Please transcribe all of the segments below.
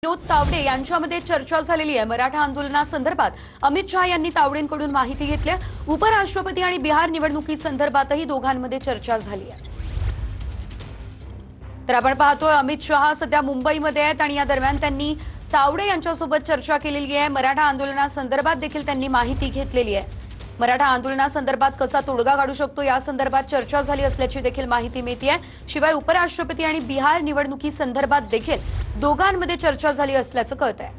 विनोद तावडे यांच्यामध्ये चर्चा झालेली आहे। मराठा आंदोलनासंदर्भात अमित शहा यांनी तावडेंकडून माहिती घेतली। उपराष्ट्रपती आणि बिहार निवडणुकीसंदर्भातही दोघांमध्ये चर्चा झाली आहे। तर आपण पाहतोय अमित शहा सध्या मुंबईमध्ये आहेत आणि या दरम्यान त्यांनी तावडे यांच्यासोबत चर्चा केलेली आहे। मराठा आंदोलनासंदर्भात देखील त्यांनी माहिती घेतलेली आहे। मराठा आंदोलनासंदर्भात कसा तोडगा काढू शकतो या संदर्भात चर्चा झाली असल्याची देखील माहिती मिळते। शिवाय उपराष्ट्रपती आणि बिहार निवडणुकीसंदर्भात देखील दोघांमध्ये चर्चा झाली असल्याचं कळतंय।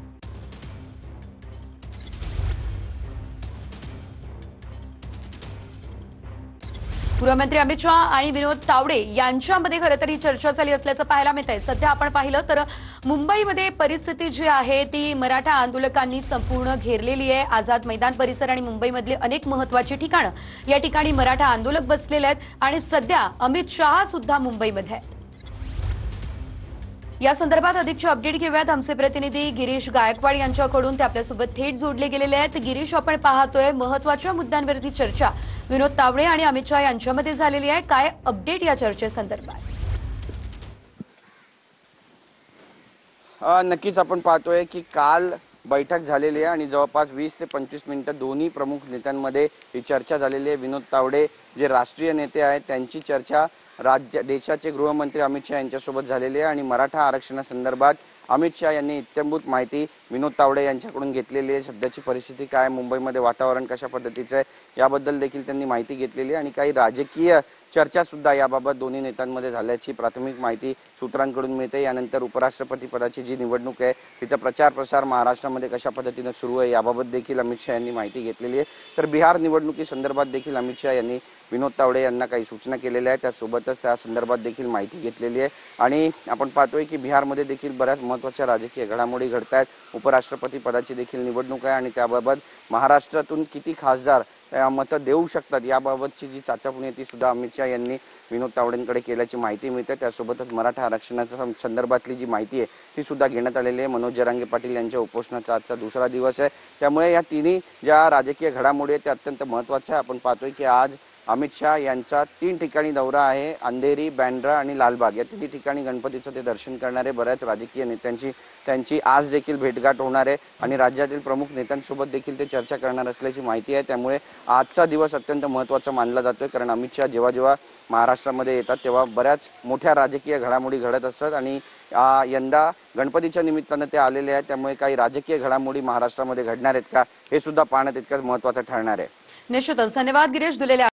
गृहमंत्री अमित शहा आणि विनोद तावडे यांच्यामध्ये खरं तर ही चर्चा झाली असल्याचं पाहायला मिळतंय। सध्या आपण पाहिलं तर मुंबईमध्ये परिस्थिती जी आहे ती मराठा आंदोलकांनी संपूर्ण घेरलेली आहे। आझाद मैदान परिसर आणि मुंबईमधले अनेक महत्त्वाची ठिकाणं या ठिकाणी मराठा आंदोलक बसलेले आहेत आणि सध्या अमित शहा सुद्धा मुंबईमध्ये आहेत। या संदर्भात अधिकचे अपडेट घेऊयात आमचे प्रतिनिधी गिरीश गायकवाड यांच्याकडून। ते आपल्यासोबत थेट जोडले गेलेले आहेत। गिरीश, आपण पाहतोय महत्त्वाच्या मुद्द्यांवरती चर्चा विनोद तावडे आणि अमित शहा यांच्यामध्ये झालेली आहे। काय अपडेट या चर्चेसंदर्भात? नक्कीच आपण पाहतोय की काल बैठक झालेली आहे आणि जवळपास 20 ते 25 मिनिटं दोन्ही प्रमुख नेत्यांमध्ये ही चर्चा झालेली आहे। विनोद तावडे जे राष्ट्रीय नेते आहेत त्यांची चर्चा देशाचे गृहमंत्री अमित शहा यांच्यासोबत झालेली आहे आणि मराठा आरक्षणासंदर्भात अमित शहा यांनी इत्थंभूत माहिती विनोद तावडे यांच्याकडून घेतलेली आहे। सध्याची परिस्थिती काय, मुंबईमध्ये वातावरण कशा पद्धतीचं आहे याबद्दल देखील त्यांनी माहिती घेतलेली आहे आणि काही राजकीय चर्चा सुद्धा याबाबत दोन्ही नेत्यांमध्ये झाल्याची प्राथमिक माहिती सूत्रांकडून मिळते। यानंतर उपराष्ट्रपती पदाची जी निवडणूक आहे तिचा प्रचार प्रसार महाराष्ट्रामध्ये कशा पद्धतीने सुरू आहे याबाबत देखील अमित शहा यांनी माहिती घेतलेली आहे। तर बिहार निवडणुकीसंदर्भात देखील अमित शहा यांनी विनोद तावडे यांना काही सूचना केलेल्या आहेत, त्यासोबतच त्या संदर्भात देखील माहिती घेतलेली आहे। आणि आपण पाहतोय की बिहारमध्ये देखील बऱ्याच महत्त्वाच्या राजकीय घडामोडी घडत आहेत। उपराष्ट्रपती पदाची देखील निवडणूक आहे आणि त्याबाबत महाराष्ट्रातून किती खासदार मतं देऊ शकतात याबाबतची जी चाचपणी ती सुद्धा अमित शहा यांनी विनोद तावडेंकडे केल्याची माहिती मिळते। त्यासोबतच मराठा आरक्षणाच्या संदर्भातली जी माहिती आहे ती सुद्धा घेण्यात आलेली आहे। मनोज जरांगे पाटील यांच्या उपोषणाचा आजचा दुसरा दिवस आहे, त्यामुळे या तिन्ही ज्या राजकीय घडामोडी आहेत त्या अत्यंत महत्त्वाच्या आहे। आपण पाहतोय की आज अमित शहा यांचा 3 ठिकाणी दौरा आहे। अंधेरी, बँड्रा आणि लालबाग या तिन्ही ठिकाणी गणपतीचं ते दर्शन करणारे बऱ्याच राजकीय नेत्यांची त्यांची आज देखील भेटगाठ होणार आहे आणि राज्यातील प्रमुख नेत्यांसोबत देखील ते चर्चा करणार असल्याची माहिती आहे। त्यामुळे आजचा दिवस अत्यंत महत्त्वाचा मानला जातोय, कारण अमित शहा जेव्हा महाराष्ट्रामध्ये येतात तेव्हा बऱ्याच मोठ्या राजकीय घडामोडी घडत असतात आणि यंदा गणपतीच्या निमित्तानं ते आलेले आहेत, त्यामुळे काही राजकीय घडामोडी महाराष्ट्रामध्ये घडणार आहेत का हे सुद्धा पाहणं तितकंच महत्त्वाचं ठरणार आहे। निश्चितच धन्यवाद गिरीश दिलेल्या